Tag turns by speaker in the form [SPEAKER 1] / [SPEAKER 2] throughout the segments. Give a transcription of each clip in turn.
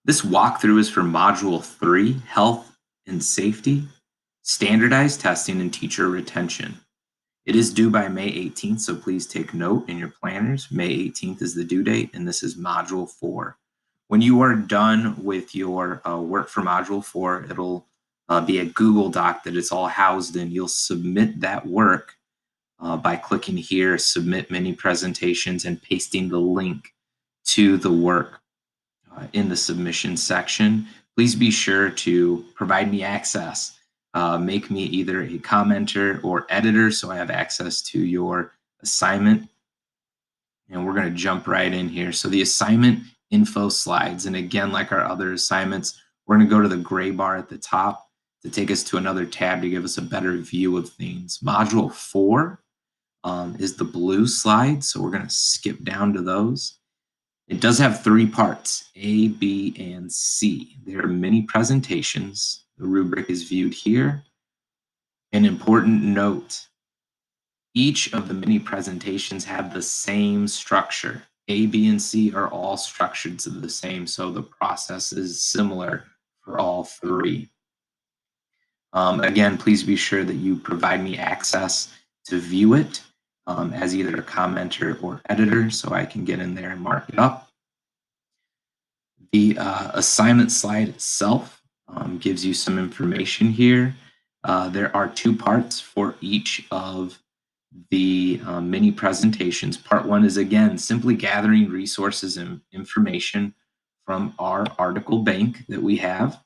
[SPEAKER 1] This walkthrough is for Module 3, Health and Safety, Standardized Testing and Teacher Retention. It is due by May 18th, so please take note in your planners. May 18th is the due date, and this is Module 4. When you are done with your work for Module 4, it'll be a Google Doc that it's all housed in. You'll submit that work by clicking here, Submit Mini Presentations, and pasting the link to the work in the submission section. Please be sure to provide me access. Make me either a commenter or editor so I have access to your assignment. And we're going to jump right in here. So the assignment info slides, and again, like our other assignments, we're going to go to the gray bar at the top to take us to another tab to give us a better view of things. Module 4 is the blue slide, so we're going to skip down to those. It does have 3 parts, A, B, and C. There are many presentations. The rubric is viewed here. An important note, each of the mini presentations have the same structure. A, B, and C are all structured to the same, so the process is similar for all 3. Again, please be sure that you provide me access to view it as either a commenter or editor so I can get in there and mark it up. The assignment slide itself gives you some information here. There are 2 parts for each of the mini presentations. Part 1 is, again, simply gathering resources and information from our article bank that we have.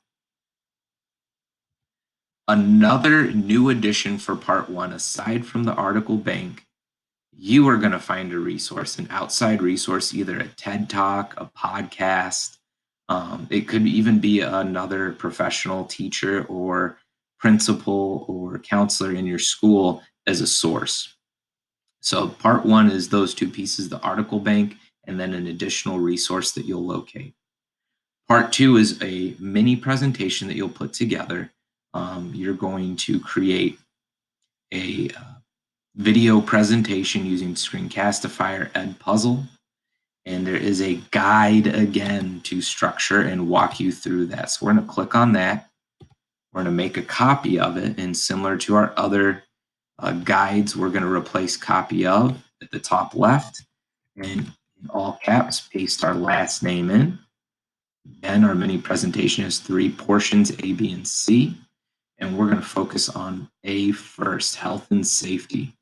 [SPEAKER 1] Another new addition for Part 1, aside from the article bank, you are going to find a resource, an outside resource, either a TED Talk, a podcast. It could even be another professional teacher or principal or counselor in your school as a source. So part 1 is those 2 pieces, the article bank, and then an additional resource that you'll locate. Part 2 is a mini presentation that you'll put together. You're going to create a video presentation using Screencastify or Edpuzzle. And there is a guide again to structure and walk you through that. So we're going to click on that. We're going to make a copy of it. And similar to our other guides, we're going to replace copy of at the top left. And in all caps, paste our last name in. Again, our mini presentation has 3 portions, A, B, and C. And we're going to focus on A first, health and safety.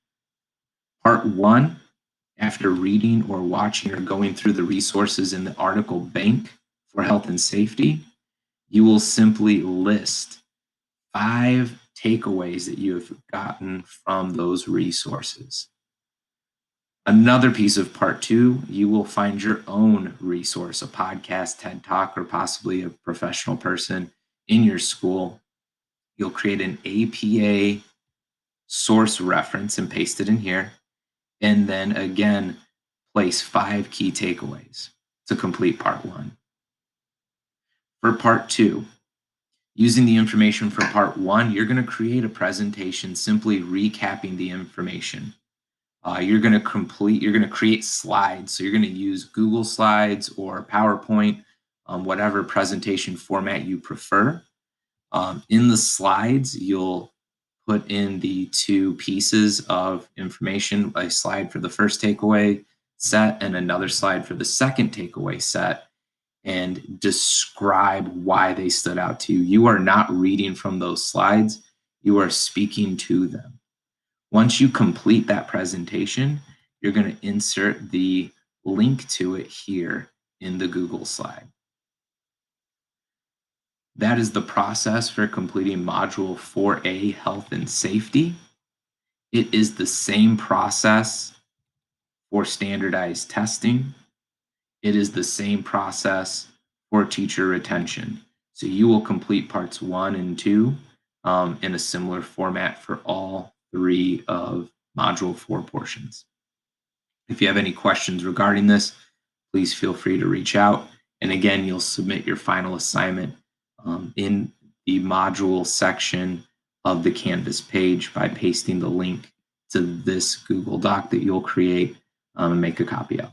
[SPEAKER 1] Part 1, after reading or watching or going through the resources in the article bank for health and safety, you will simply list 5 takeaways that you have gotten from those resources. Another piece of part 2, you will find your own resource, a podcast, TED Talk, or possibly a professional person in your school. You'll create an APA source reference and paste it in here. And then again, place 5 key takeaways to complete part 1. For part 2, using the information for part 1, you're going to create a presentation simply recapping the information. You're going to create slides. So you're going to use Google Slides or PowerPoint, whatever presentation format you prefer. In the slides, you'll put in the 2 pieces of information, a slide for the first takeaway set and another slide for the second takeaway set, and describe why they stood out to you. You are not reading from those slides, you are speaking to them. Once you complete that presentation, you're going to insert the link to it here in the Google slide. That is the process for completing Module 4A, Health and Safety. It is the same process for standardized testing. It is the same process for teacher retention. So you will complete parts 1 and 2 in a similar format for all 3 of Module 4 portions. If you have any questions regarding this, please feel free to reach out. And again, you'll submit your final assignment in the module section of the Canvas page by pasting the link to this Google Doc that you'll create and make a copy of.